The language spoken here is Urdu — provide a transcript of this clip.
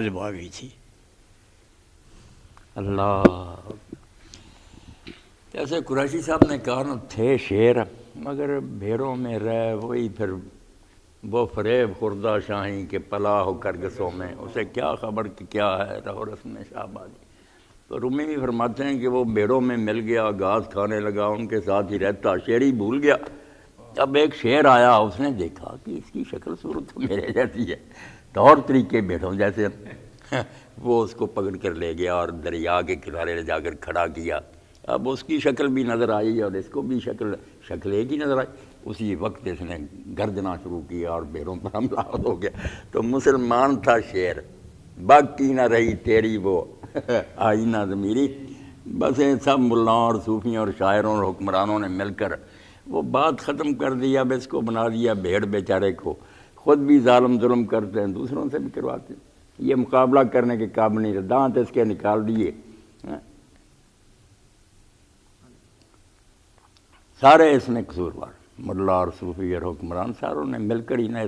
جب آ گئی تھی اللہ. جیسے قریشی صاحب نے کہا نا، تھے شیر مگر بھیڑوں میں رہ وہی پھر وہ فریب خوردہ شاہی کے پلا ہو کرگسوں میں، اسے کیا خبر کہ کیا ہے رہو رسم شہبازی. تو رومی بھی فرماتے ہیں کہ وہ بھیڑوں میں مل گیا، گھاس کھانے لگا، ان کے ساتھ ہی رہتا، شیر ہی بھول گیا. اب ایک شیر آیا، اس نے دیکھا کہ اس کی شکل صورت تو میرے جیسی ہے، طور طریقے بھیڑوں جیسے. وہ اس کو پکڑ کر لے گیا اور دریا کے کنارے لے جا کر کھڑا کیا. اب اس کی شکل بھی نظر آئی اور اس کو بھی شکل ایک ہی نظر آئی. اسی وقت اس نے گردنا شروع کیا اور بھیڑوں پر حملہ ہو گیا. تو مسلمان تھا شیر، باقی نہ رہی تیری وہ آئینہ ضمیری. بس یہ سب ملاؤں اور صوفیوں اور شاعروں اور حکمرانوں نے مل کر وہ بات ختم کر دی. اب اس کو بنا دیا بھیڑ بیچارے کو، خود بھی ظالم ظلم کرتے ہیں، دوسروں سے بھی کرواتے ہیں. یہ مقابلہ کرنے کے قابل نہیں، دانت اس کے نکال دیے. سارے اس میں قصوروار، ملا اور صوفی اور حکمران، ساروں نے مل کر ہی نہ